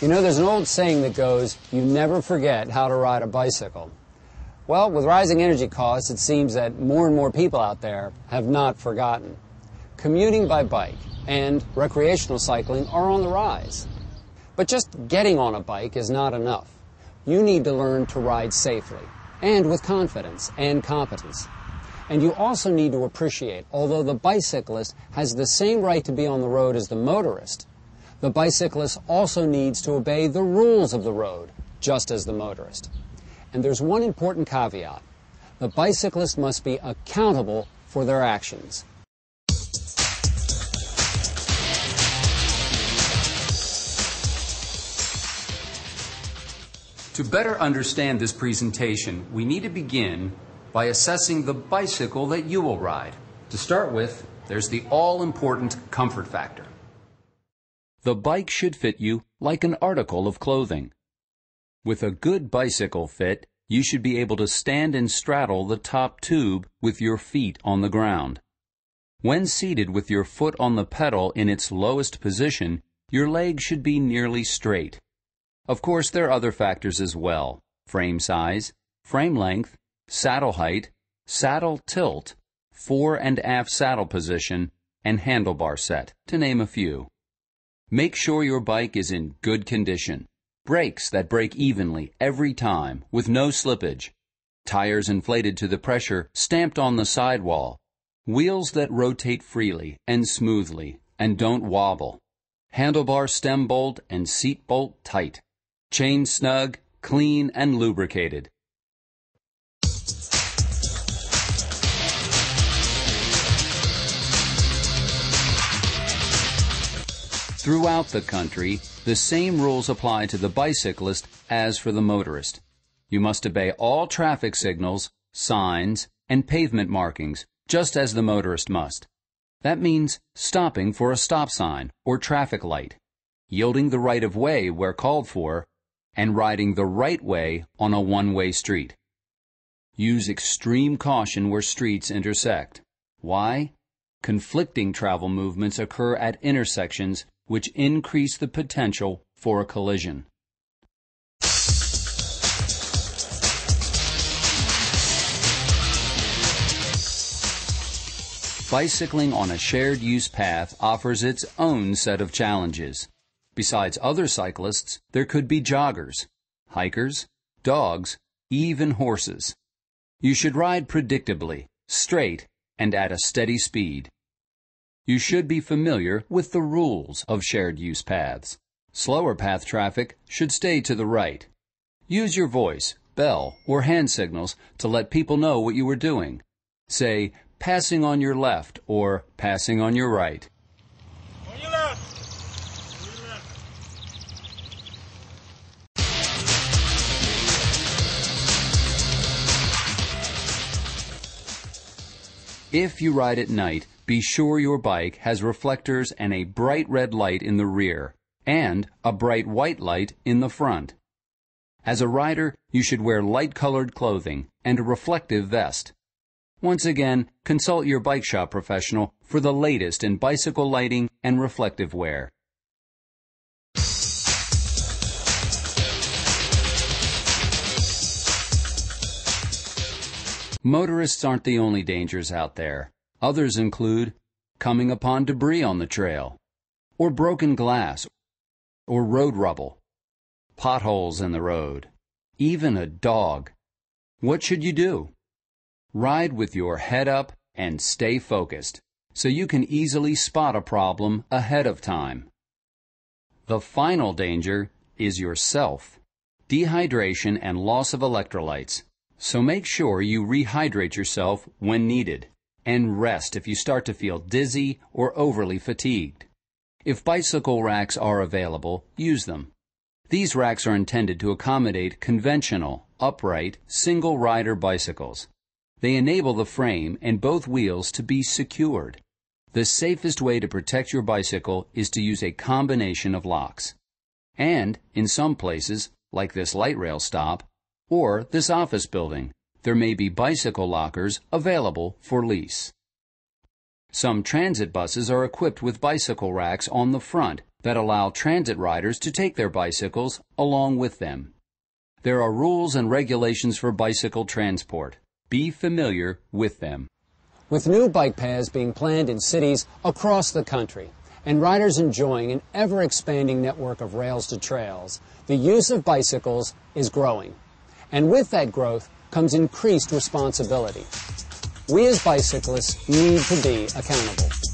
You know, there's an old saying that goes, you never forget how to ride a bicycle. Well, with rising energy costs, it seems that more and more people out there have not forgotten. Commuting by bike and recreational cycling are on the rise. But just getting on a bike is not enough. You need to learn to ride safely and with confidence and competence. And you also need to appreciate, although the bicyclist has the same right to be on the road as the motorist, the bicyclist also needs to obey the rules of the road, just as the motorist. And there's one important caveat. The bicyclist must be accountable for their actions. To better understand this presentation, we need to begin by assessing the bicycle that you will ride. To start with, there's the all-important comfort factor. The bike should fit you like an article of clothing. With a good bicycle fit, you should be able to stand and straddle the top tube with your feet on the ground. When seated with your foot on the pedal in its lowest position, your legs should be nearly straight. Of course, there are other factors as well: frame size, frame length, saddle height, saddle tilt, fore and aft saddle position, and handlebar set, to name a few. Make sure your bike is in good condition. Brakes that brake evenly every time with no slippage. Tires inflated to the pressure stamped on the sidewall. Wheels that rotate freely and smoothly and don't wobble. Handlebar stem bolt and seat bolt tight. Chain snug, clean, and lubricated. Throughout the country, the same rules apply to the bicyclist as for the motorist. You must obey all traffic signals, signs, and pavement markings, just as the motorist must. That means stopping for a stop sign or traffic light, yielding the right of way where called for, and riding the right way on a one-way street. Use extreme caution where streets intersect. Why? Conflicting travel movements occur at intersections, which increase the potential for a collision. Bicycling on a shared-use path offers its own set of challenges. Besides other cyclists, there could be joggers, hikers, dogs, even horses. You should ride predictably, straight, and at a steady speed. You should be familiar with the rules of shared-use paths. Slower path traffic should stay to the right. Use your voice, bell, or hand signals to let people know what you are doing. Say, passing on your left or passing on your right. On your left. On your left. If you ride at night, be sure your bike has reflectors and a bright red light in the rear, and a bright white light in the front. As a rider, you should wear light-colored clothing and a reflective vest. Once again, consult your bike shop professional for the latest in bicycle lighting and reflective wear. Motorists aren't the only dangers out there. Others include coming upon debris on the trail, or broken glass, or road rubble, potholes in the road, even a dog. What should you do? Ride with your head up and stay focused, so you can easily spot a problem ahead of time. The final danger is yourself, dehydration and loss of electrolytes. So make sure you rehydrate yourself when needed, and rest if you start to feel dizzy or overly fatigued. If bicycle racks are available, use them. These racks are intended to accommodate conventional, upright, single-rider bicycles. They enable the frame and both wheels to be secured. The safest way to protect your bicycle is to use a combination of locks. And, in some places, like this light rail stop, or this office building, there may be bicycle lockers available for lease. Some transit buses are equipped with bicycle racks on the front that allow transit riders to take their bicycles along with them. There are rules and regulations for bicycle transport. Be familiar with them. With new bike paths being planned in cities across the country and riders enjoying an ever-expanding network of rails to trails, the use of bicycles is growing. And with that growth comes increased responsibility. We as bicyclists need to be accountable.